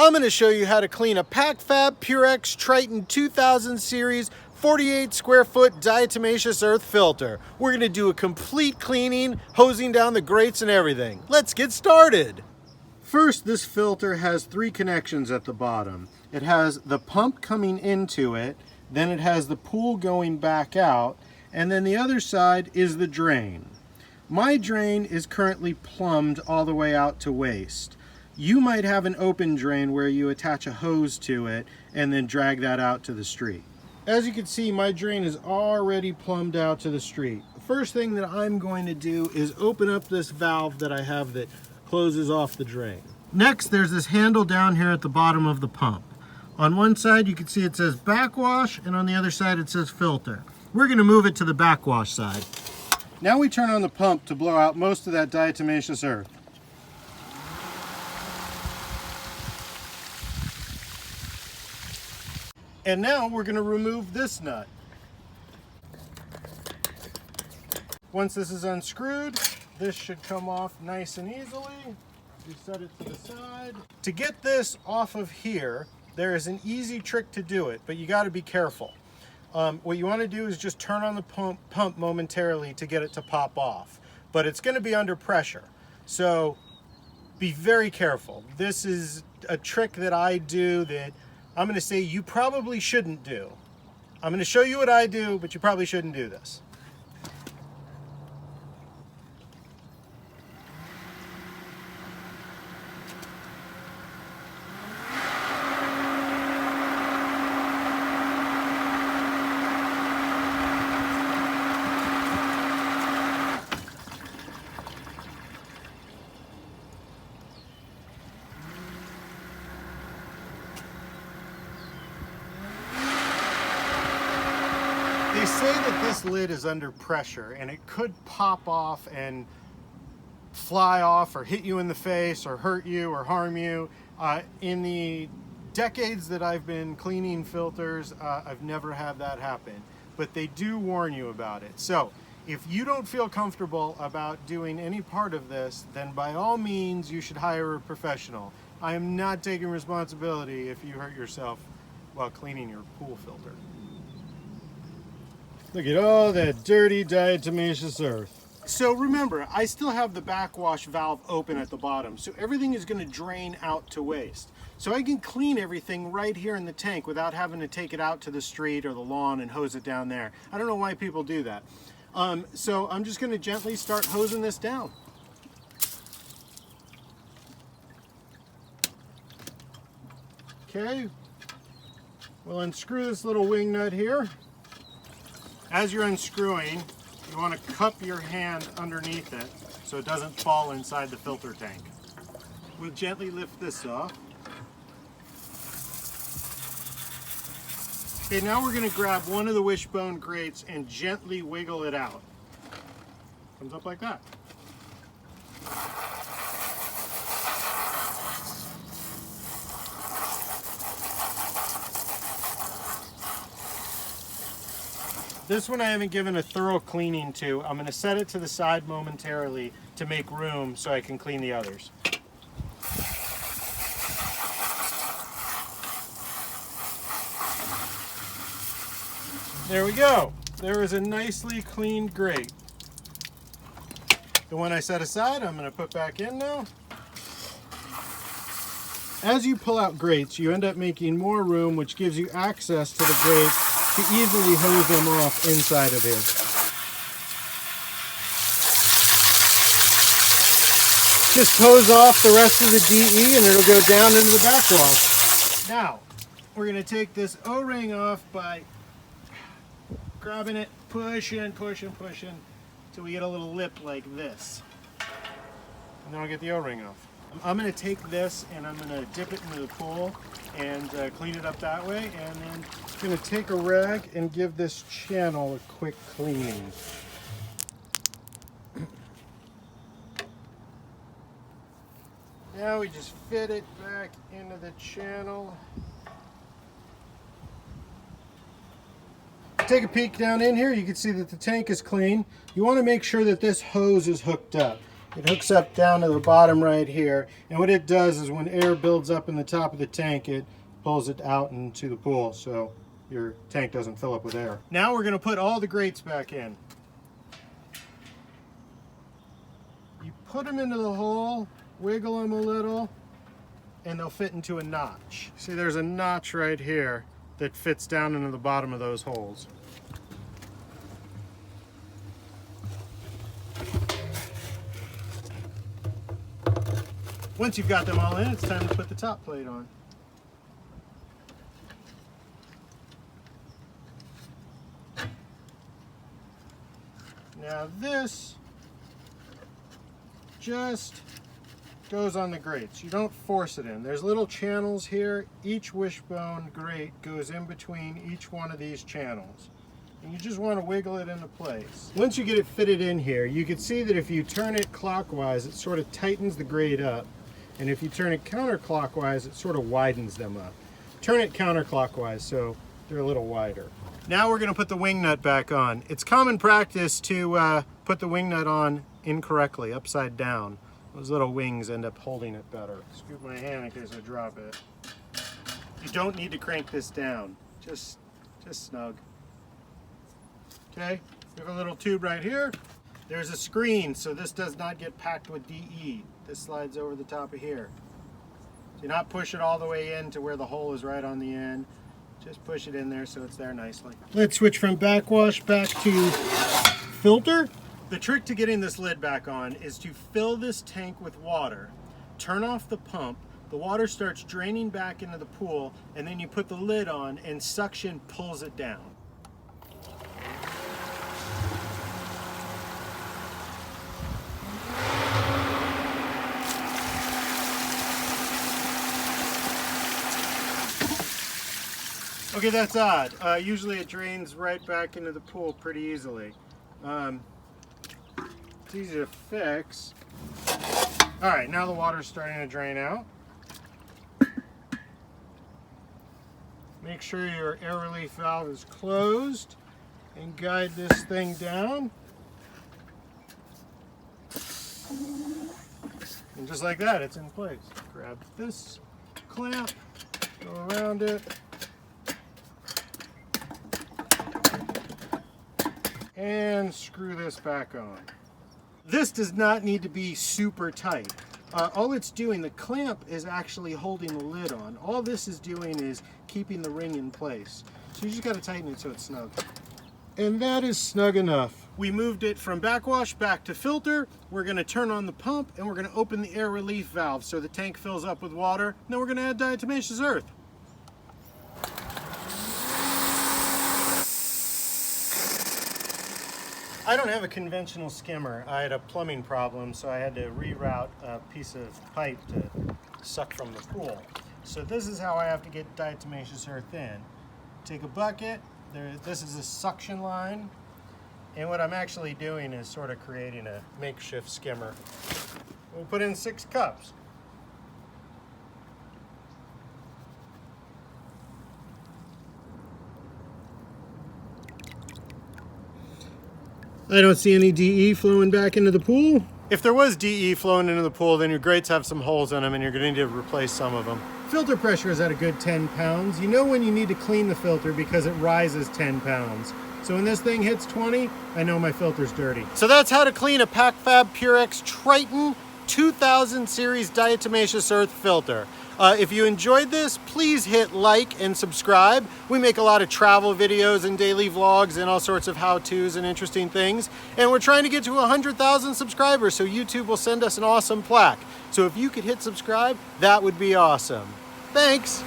I'm going to show you how to clean a Pacfab Purex Triton 2000 series 48 square foot diatomaceous earth filter. We're going to do a complete cleaning, hosing down the grates and everything. Let's get started. First, this filter has three connections at the bottom. It has the pump coming into it, then it has the pool going back out, and then the other side is the drain. My drain is currently plumbed all the way out to waste. You might have an open drain where you attach a hose to it and then drag that out to the street. As you can see, my drain is already plumbed out to the street. The first thing that I'm going to do is open up this valve that I have that closes off the drain. Next, there's this handle down here at the bottom of the pump. On one side you can see it says backwash, and on the other side it says filter. We're going to move it to the backwash side. Now we turn on the pump to blow out most of that diatomaceous earth. And now we're going to remove this nut. Once this is unscrewed, this should come off nice and easily. We set it to the side. To get this off of here, there is an easy trick to do it, but you got to be careful. What you want to do is just turn on the pump momentarily to get it to pop off. But it's going to be under pressure, so be very careful. This is a trick that I do that I'm going to say you probably shouldn't do. I'm going to show you what I do, but you probably shouldn't do this. They say that this lid is under pressure and it could pop off and fly off or hit you in the face or hurt you or harm you. In the decades that I've been cleaning filters, I've never had that happen, but they do warn you about it. So if you don't feel comfortable about doing any part of this, then by all means you should hire a professional. I am not taking responsibility if you hurt yourself while cleaning your pool filter. Look at all that dirty diatomaceous earth. So remember, I still have the backwash valve open at the bottom, so everything is going to drain out to waste. So I can clean everything right here in the tank without having to take it out to the street or the lawn and hose it down there. I don't know why people do that. So I'm just going to gently start hosing this down. Okay, we'll unscrew this little wing nut here. As you're unscrewing, you want to cup your hand underneath it so it doesn't fall inside the filter tank. We'll gently lift this off. Okay, now we're going to grab one of the wishbone grates and gently wiggle it out. Comes up like that. This one I haven't given a thorough cleaning to. I'm going to set it to the side momentarily to make room so I can clean the others. There we go. There is a nicely cleaned grate. The one I set aside, I'm going to put back in now. As you pull out grates, you end up making more room, which gives you access to the grates to easily hose them off inside of here. Just hose off the rest of the DE and it'll go down into the backwash. Now, we're going to take this O-ring off by grabbing it, pushing, pushing, pushing, till we get a little lip like this. And then I'll get the O-ring off. I'm going to take this and I'm going to dip it into the pool and clean it up that way, and then I'm going to take a rag and give this channel a quick cleaning. Now we just fit it back into the channel. Take a peek down in here, you can see that the tank is clean. You want to make sure that this hose is hooked up. It hooks up down to the bottom right here, and what it does is when air builds up in the top of the tank, it pulls it out into the pool so your tank doesn't fill up with air. Now we're going to put all the grates back in. You put them into the hole, wiggle them a little, and they'll fit into a notch. See, there's a notch right here that fits down into the bottom of those holes. Once you've got them all in, it's time to put the top plate on. Now this just goes on the grates. You don't force it in. There's little channels here. Each wishbone grate goes in between each one of these channels. And you just want to wiggle it into place. Once you get it fitted in here, you can see that if you turn it clockwise, it sort of tightens the grate up. And if you turn it counterclockwise, it sort of widens them up. Turn it counterclockwise so they're a little wider. Now we're going to put the wing nut back on. It's common practice to put the wing nut on incorrectly, upside down. Those little wings end up holding it better. Scoop my hand in case I drop it. You don't need to crank this down. Just snug. Okay, we have a little tube right here. There's a screen so this does not get packed with DE. This slides over the top of here. Do not push it all the way in to where the hole is right on the end. Just push it in there so it's there nicely. Let's switch from backwash back to filter. The trick to getting this lid back on is to fill this tank with water, turn off the pump, the water starts draining back into the pool, and then you put the lid on and suction pulls it down. Okay, that's odd. Usually it drains right back into the pool pretty easily. It's easy to fix. All right, now the water's starting to drain out. Make sure your air relief valve is closed and guide this thing down. And just like that, it's in place. Grab this clamp, go around it, and screw this back on. This does not need to be super tight. All it's doing, the clamp is actually holding the lid on. All this is doing is keeping the ring in place. So you just got to tighten it so it's snug. And that is snug enough. We moved it from backwash back to filter. We're going to turn on the pump and we're going to open the air relief valve so the tank fills up with water. And then we're going to add diatomaceous earth. I don't have a conventional skimmer. I had a plumbing problem, so I had to reroute a piece of pipe to suck from the pool. So this is how I have to get diatomaceous earth in. Take a bucket, this is a suction line, and what I'm actually doing is sort of creating a makeshift skimmer. We'll put in 6 cups. I don't see any DE flowing back into the pool. If there was DE flowing into the pool, then your grates have some holes in them and you're going to need to replace some of them. Filter pressure is at a good 10 pounds. You know when you need to clean the filter because it rises 10 pounds. So when this thing hits 20, I know my filter's dirty. So that's how to clean a Pacfab Purex Triton 2000 series diatomaceous earth filter. If you enjoyed this, please hit like and subscribe. We make a lot of travel videos and daily vlogs and all sorts of how-tos and interesting things. And we're trying to get to 100,000 subscribers, so YouTube will send us an awesome plaque. So if you could hit subscribe, that would be awesome. Thanks.